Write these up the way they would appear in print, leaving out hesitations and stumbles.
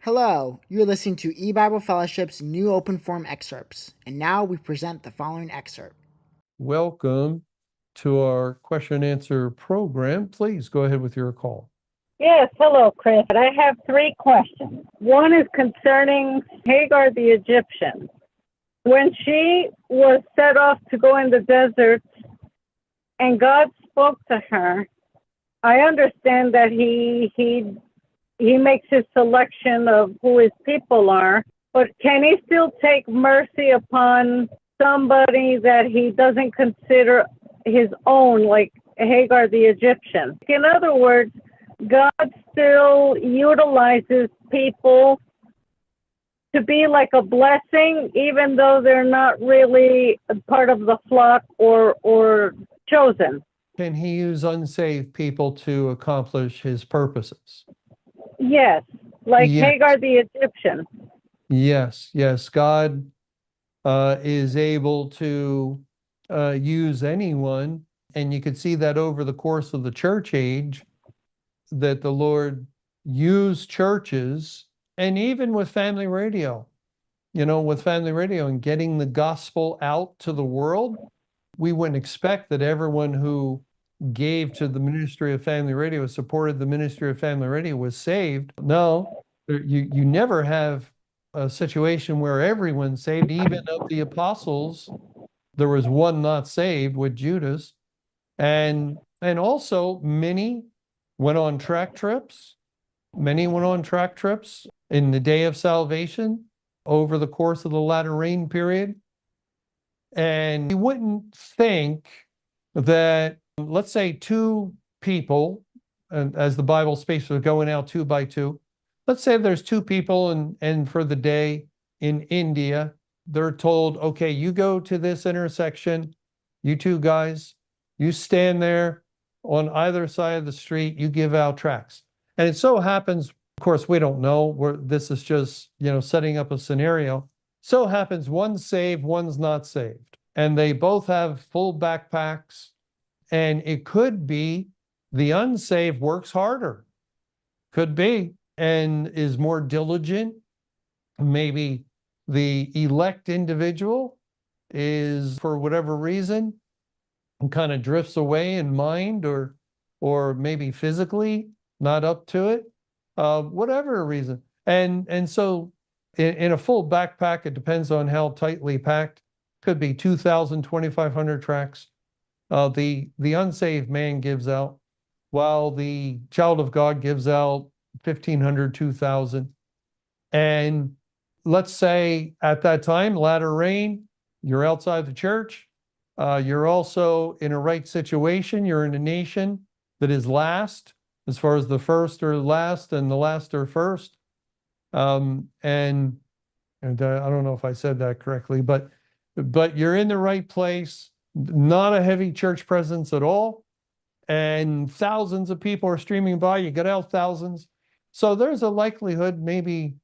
Hello, you're listening to E-Bible Fellowship's new open form excerpts, and now we present the following excerpt. Welcome to our question and answer program. Please go ahead with your call. Yes, hello, Chris. I have three questions. One is concerning Hagar the Egyptian. When she was set off to go in the desert and God spoke to her, I understand that he makes his selection of who his people are, but can he still take mercy upon somebody that he doesn't consider his own, like Hagar the Egyptian? In other words, God still utilizes people to be like a blessing, even though they're not really part of the flock or chosen. Can he use unsaved people to accomplish his purposes? Yes, like Yes. Hagar the Egyptian. Yes. God is able to use anyone. And you could see that over the course of the church age, that the Lord used churches, and even with family radio, with family radio and getting the gospel out to the world. We wouldn't expect that everyone who gave to the ministry of family radio, supported the ministry of family radio, was saved. No, you never have a situation where everyone's saved. Even of the apostles, there was one not saved with Judas. And also many went on track trips. Many went on track trips in the day of salvation over the course of the latter rain period. And you wouldn't think that, let's say, two people, and as the Bible speaks, we're going out two by two. Let's say there's two people, and for the day in India, they're told, okay, you go to this intersection, you two guys, you stand there on either side of the street, you give out tracts. And it so happens, of course, we don't know, this is just, setting up a scenario. So happens one's saved, one's not saved. And they both have full backpacks. And it could be the unsaved works harder. Could be, and is more diligent. Maybe the elect individual is, for whatever reason, kind of drifts away in mind or maybe physically not up to it, whatever reason. And so in a full backpack, it depends on how tightly packed, could be 2,000, 2,500 tracts. The unsaved man gives out, while the child of God gives out 1,500, 2,000. And let's say at that time, latter rain, you're outside the church. You're also in a right situation. You're in a nation that is last, as far as the first are last and the last are first. And I don't know if I said that correctly, but you're in the right place, not a heavy church presence at all. And thousands of people are streaming by. You get out thousands. So there's a likelihood maybe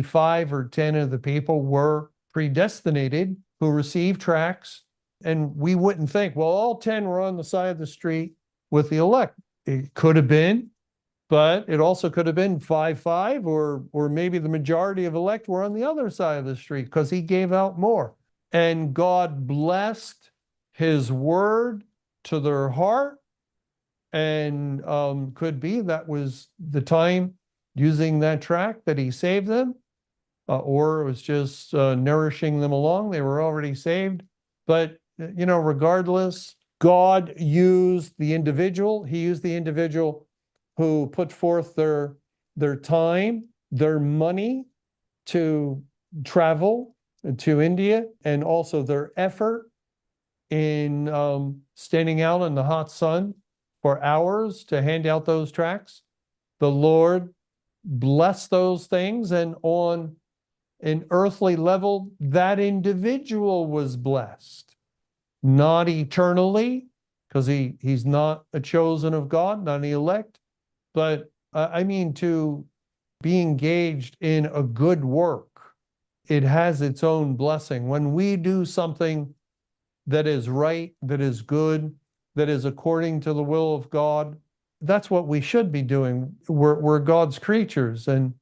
5 or 10 of the people were predestinated who received tracts. And we wouldn't think, well, all 10 were on the side of the street with the elect. It could have been, but it also could have been 5-5, or maybe the majority of elect were on the other side of the street because he gave out more. And God blessed his word to their heart. And could be that was the time using that tract that he saved them, or it was just nourishing them along. They were already saved. But regardless, God used the individual. He used the individual who put forth their time, their money to travel to India, and also their effort in standing out in the hot sun for hours to hand out those tracts. The Lord blessed those things, and on an earthly level, that individual was blessed. Not eternally, because he's not a chosen of God, not an elect, but to be engaged in a good work. It has its own blessing. When we do something that is right, that is good, that is according to the will of God, that's what we should be doing. We're God's creatures, and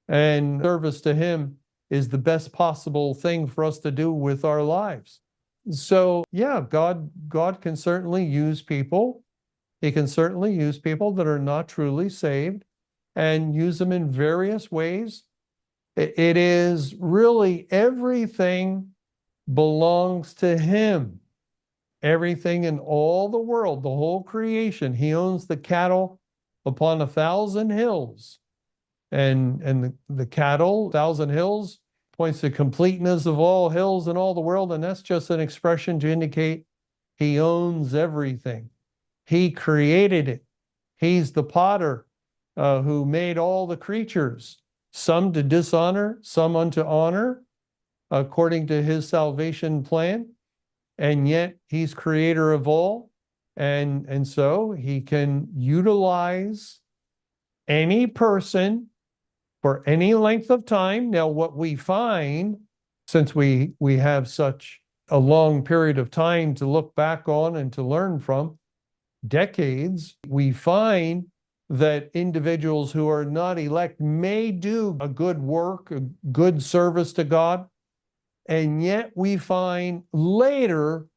and service to him is the best possible thing for us to do with our lives. So yeah, God can certainly use people. He can certainly use people that are not truly saved and use them in various ways. It is really everything belongs to him. Everything in all the world, the whole creation. He owns the cattle upon 1,000 hills. And the cattle, 1,000 hills, points to completeness of all hills in all the world. And that's just an expression to indicate he owns everything. He created it. He's the potter who made all the creatures, some to dishonor, some unto honor, according to his salvation plan. And yet he's creator of all. And so he can utilize any person for any length of time. Now, what we find, since we have such a long period of time to look back on and to learn from, decades, we find that individuals who are not elect may do a good work, a good service to God, and yet we find later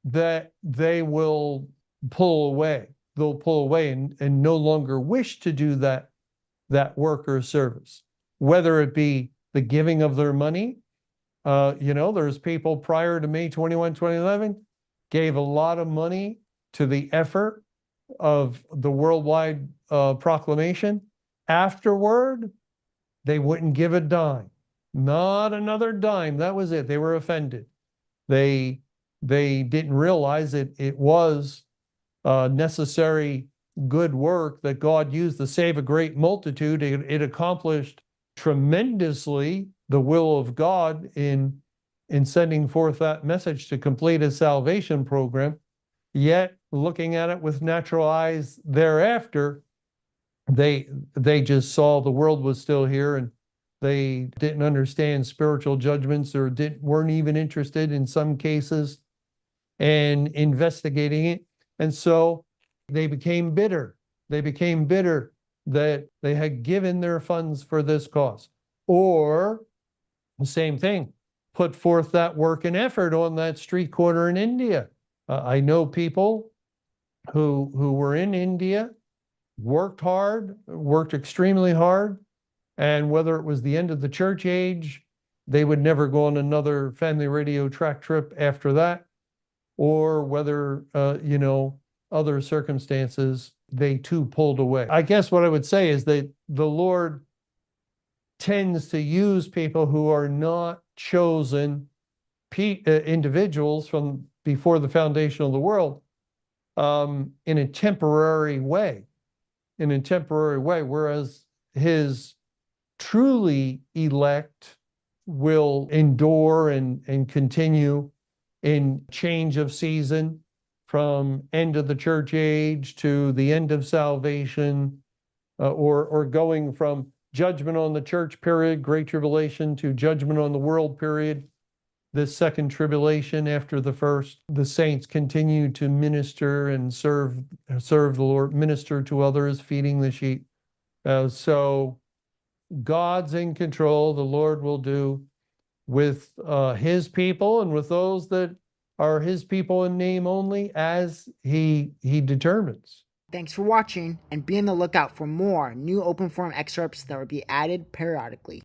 that they will pull away. They'll pull away and no longer wish to do that work or service, whether it be the giving of their money. There's people prior to May 21, 2011, gave a lot of money to the effort of the worldwide proclamation. Afterward, they wouldn't give a dime, not another dime. That was it. They were offended. They didn't realize it was necessary good work that God used to save a great multitude. It accomplished tremendously the will of God in sending forth that message to complete his salvation program. Yet, looking at it with natural eyes thereafter, they just saw the world was still here, and they didn't understand spiritual judgments, or weren't even interested in some cases in investigating it. And so they became bitter. They became bitter that they had given their funds for this cause. Or the same thing, put forth that work and effort on that street corner in India. I know people who were in India, worked hard, worked extremely hard, and whether it was the end of the church age, they would never go on another family radio track trip after that, or whether, other circumstances, they too pulled away. I guess what I would say is that the Lord tends to use people who are not chosen individuals from before the foundation of the world in a temporary way, whereas his truly elect will endure and continue in change of season, from end of the church age to the end of salvation, or going from judgment on the church period, Great Tribulation, to judgment on the world period, the second tribulation after the first. The saints continue to minister and serve the Lord, minister to others, feeding the sheep. So God's in control. The Lord will do with his people and with those that are his people in name only, as he determines. Thanks for watching, and be on the lookout for more new open forum excerpts that will be added periodically.